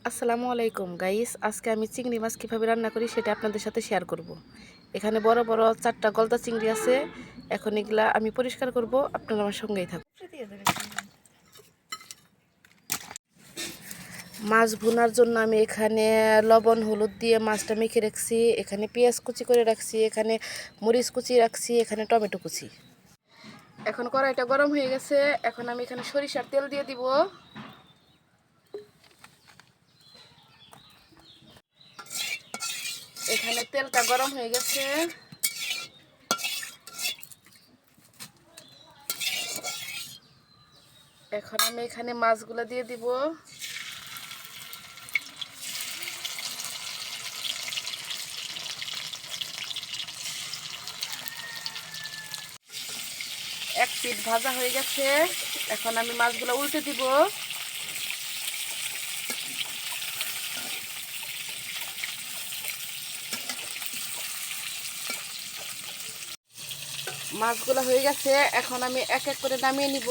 আসসালামু আলাইকুম গাইস, আজকে আমি চিংড়ি মাছ কীভাবে রান্না করি সেটা আপনাদের সাথে শেয়ার করব। এখানে বড় বড় 4টা গলদা চিংড়ি আছে। এখন এগুলা আমি পরিষ্কার করব, আপনারা আমার সঙ্গেই থাকুন। মাছ ভুনার জন্য আমি এখানে লবণ হলুদ দিয়ে মাছটা মেখে রাখছি। এখানে পেঁয়াজ কুচি করে রাখছি, এখানে মরিচ কুচি রাখছি, এখানে টমেটো কুচি। এখন কড়াইটা গরম হয়ে গেছে। এখন আমি এখানে সরিষার তেল দিয়ে দিব। এখানে তেলটা গরম হয়ে গেছে। এখন আমি এখানে মাছগুলো দিয়ে দিব। এক পিঠ ভাজা হয়ে গেছে। এখন আমি মাছগুলো উল্টে দিব। মাছগুলো হয়ে গেছে। এখন আমি এক এক করে নামিয়ে নিব।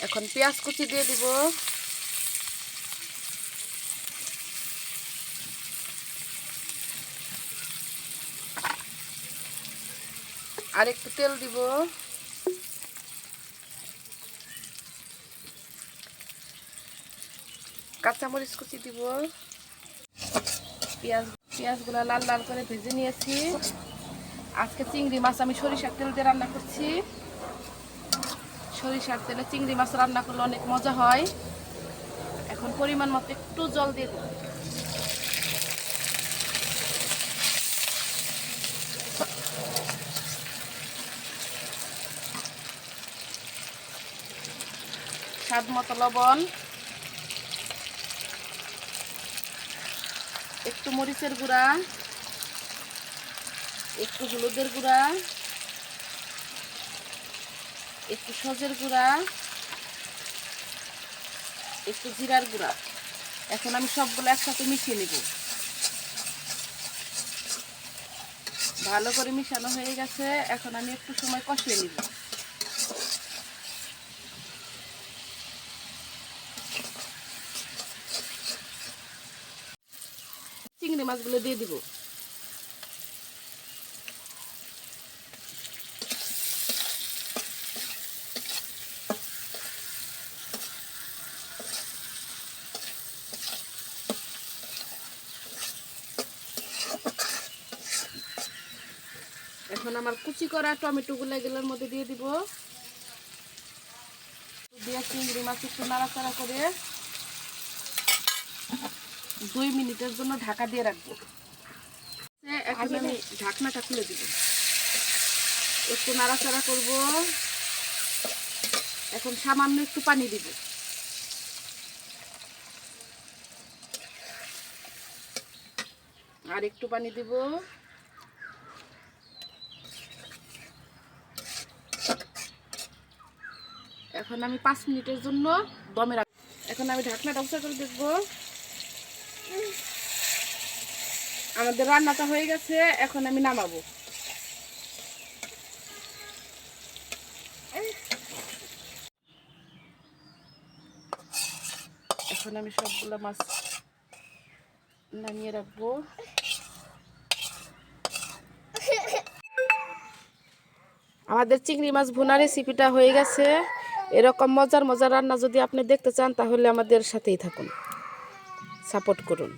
এখন পেঁয়াজ কুচি দিয়ে দিব। আর একটু তেল দিব। কাঁচামরিচ কুচি দিব। পেঁয়াজগুলো লাল লাল করে ভেজে নিয়েছি। আজকে চিংড়ি মাছ আমি সরিষার তেল দিয়ে রান্না করছি। সরিষার তেলে চিংড়ি মাছ রান্না করলে অনেক মজা হয়। এখন পরিমাণ মতো একটু জল দিয়ে দেব। স্বাদ মতো লবণ, একটু মরিচের গুঁড়া, একটু হলুদের গুঁড়া, একটু সজের গুঁড়া, একটু জিরার গুঁড়া। এখন আমি সবগুলো একসাথে মিশিয়ে নেব। ভালো করে মিশানো হয়ে গেছে। এখন আমি একটু সময় কষিয়ে নিব। চিংড়ি মাছগুলো দিয়ে দিব। এখন আমার কুচি করা টমেটোগুলো এগুলোর মধ্যে দিয়ে দিব। দিয়ে চিংড়ি মাছ একটু নাড়াচাড়া করে 2 মিনিটের জন্য ঢাকা দিয়ে রাখবো। এখন আমি ঢাকনাটা খুলে দিব। একটু নাড়াচাড়া করব। এখন সামান্য একটু পানি দিব। আর একটু পানি দিব। এখন আমি 5 মিনিটের জন্য দমে রাখবো। এখন আমি ঢাকনাটা উঁচা করে দেখব। আমাদের রান্নাটা হয়ে গেছে। এখন আমি নামাবো। এখন আমি সবগুলো মাছ নামিয়ে রাখবো। আমাদের চিংড়ি মাছ ভুনা রেসিপিটা হয়ে গেছে। এরকম মজার মজার রান্না যদি আপনি দেখতে চান তাহলে আমাদের সাথেই থাকুন, সাপোর্ট করুন।